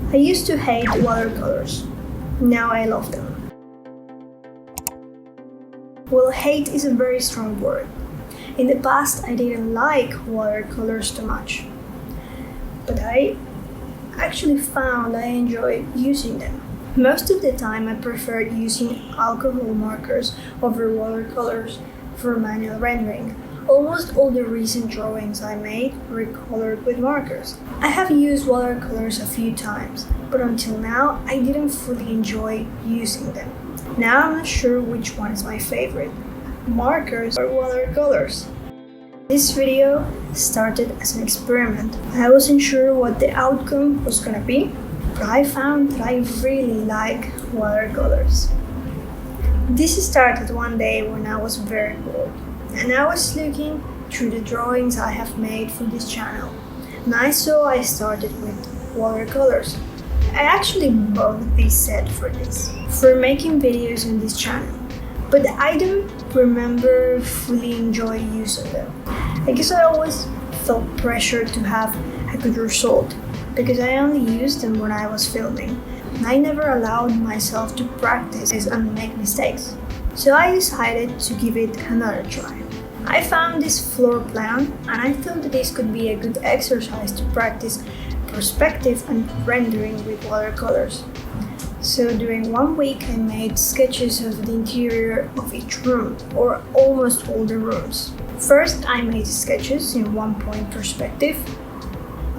I used to hate watercolors. Now I love them. Well, hate is a very strong word. In the past, I didn't like watercolors too much. But I actually found I enjoy using them. Most of the time, I preferred using alcohol markers over watercolors for manual rendering. Almost all the recent drawings I made were colored with markers. I have used watercolors a few times, but until now I didn't fully enjoy using them. Now I'm not sure which one is my favorite, markers or watercolors. This video started as an experiment. I wasn't sure what the outcome was gonna be, but I found that I really like watercolors. This started one day when I was very bored. And I was looking through the drawings I have made for this channel, and I saw I started with watercolors. I actually bought this set for making videos on this channel, but I don't remember fully enjoying using them. I guess I always felt pressure to have a good result, because I only used them when I was filming, and I never allowed myself to practice and make mistakes. So I decided to give it another try. I found this floor plan and I thought that this could be a good exercise to practice perspective and rendering with watercolors. So during 1 week I made sketches of the interior of each room, or almost all the rooms. First I made sketches in 1-point perspective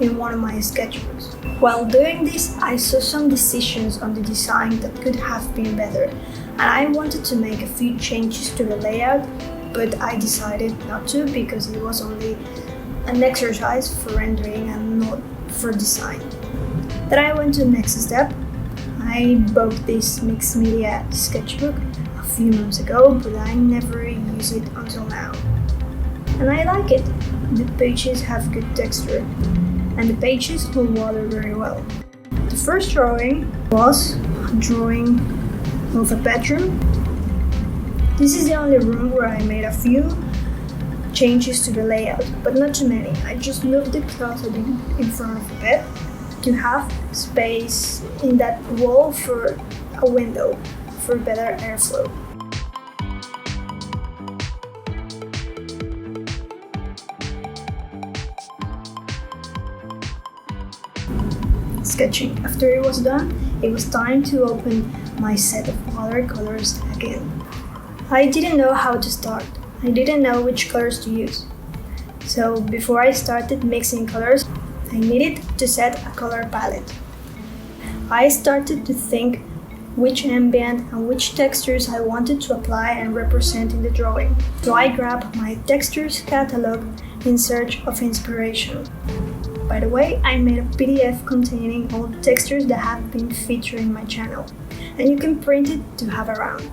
in one of my sketchbooks. While doing this, I saw some decisions on the design that could have been better, and I wanted to make a few changes to the layout, but I decided not to because it was only an exercise for rendering and not for design. Then I went to the next step. I bought this mixed media sketchbook a few months ago, but I never used it until now. And I like it. The pages have good texture, and the pages hold water very well. The first drawing was a drawing of a bedroom. This is the only room where I made a few changes to the layout, but not too many. I just moved the closet in front of the bed to have space in that wall for a window for better airflow. Sketching. After it was done, it was time to open my set of watercolors again. I didn't know how to start. I didn't know which colors to use. So before I started mixing colors, I needed to set a color palette. I started to think which ambient and which textures I wanted to apply and represent in the drawing. So I grabbed my textures catalog in search of inspiration. By the way, I made a PDF containing all the textures that have been featured in my channel, and you can print it to have around.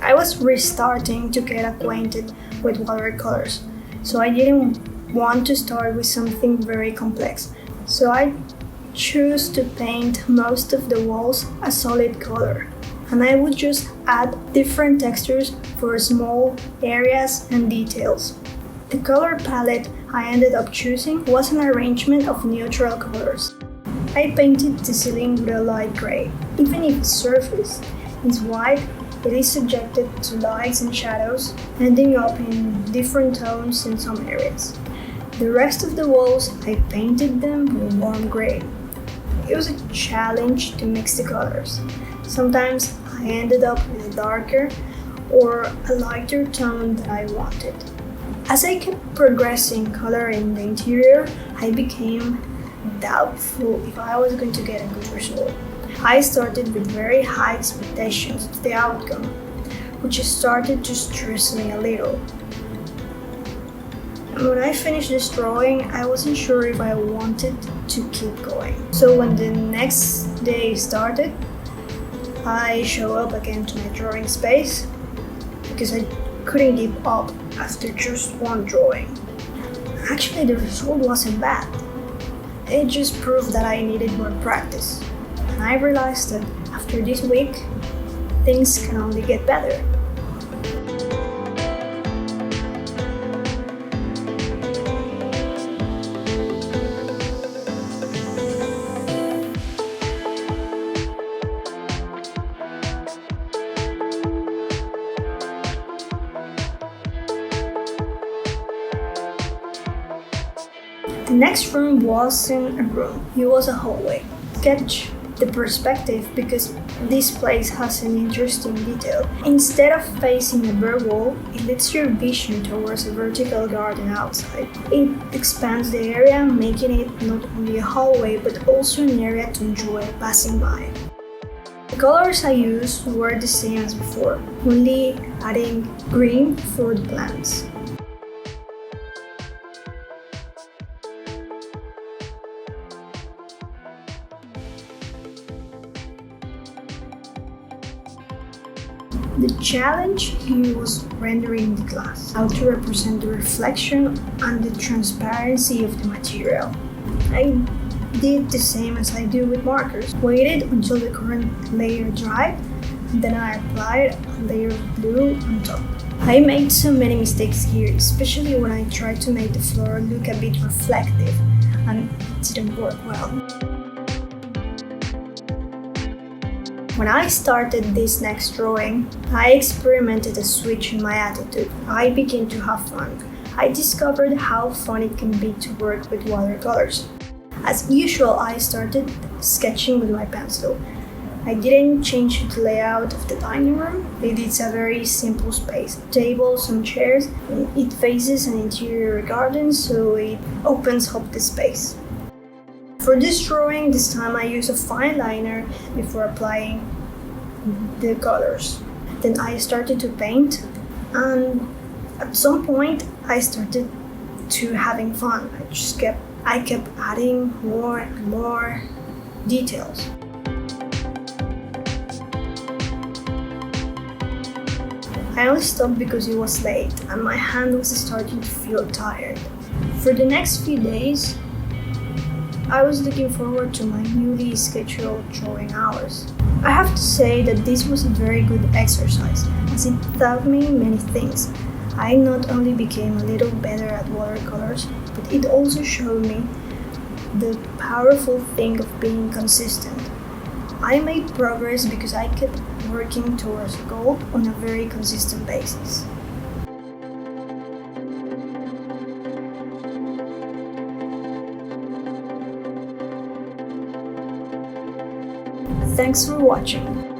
I was restarting to get acquainted with watercolors, so I didn't want to start with something very complex. So I chose to paint most of the walls a solid color, and I would just add different textures for small areas and details. The color palette I ended up choosing was an arrangement of neutral colors. I painted the ceiling with a light gray. Even if the surface is white, it is subjected to lights and shadows, ending up in different tones in some areas. The rest of the walls, I painted them with warm gray. It was a challenge to mix the colors. Sometimes I ended up with a darker or a lighter tone that I wanted. As I kept progressing coloring the interior, I became doubtful if I was going to get a good result. I started with very high expectations of the outcome, which started to stress me a little. And when I finished this drawing, I wasn't sure if I wanted to keep going. So when the next day started, I showed up again to my drawing space because I couldn't give up after just one drawing. Actually, the result wasn't bad. It just proved that I needed more practice. And I realized that after this week, things can only get better. The next room wasn't a room, it was a hallway. Sketch the perspective because this place has an interesting detail. Instead of facing a bare wall, it leads your vision towards a vertical garden outside. It expands the area, making it not only a hallway but also an area to enjoy passing by. The colors I used were the same as before, only adding green for the plants. The challenge here was rendering the glass, how to represent the reflection and the transparency of the material. I did the same as I do with markers. Waited until the current layer dried, then I applied a layer of blue on top. I made so many mistakes here, especially when I tried to make the floor look a bit reflective, and it didn't work well. When I started this next drawing, I experimented a switch in my attitude. I began to have fun. I discovered how fun it can be to work with watercolors. As usual, I started sketching with my pencil. I didn't change the layout of the dining room. It's a very simple space. A table, some chairs, and it faces an interior garden, so it opens up the space. For this drawing, this time I used a fine liner before applying the colors. Then I started to paint, and at some point I started to having fun. I kept adding more and more details. I only stopped because it was late and my hand was starting to feel tired. For the next few days, I was looking forward to my newly scheduled drawing hours. I have to say that this was a very good exercise, as it taught me many things. I not only became a little better at watercolors, but it also showed me the powerful thing of being consistent. I made progress because I kept working towards a goal on a very consistent basis. Thanks for watching.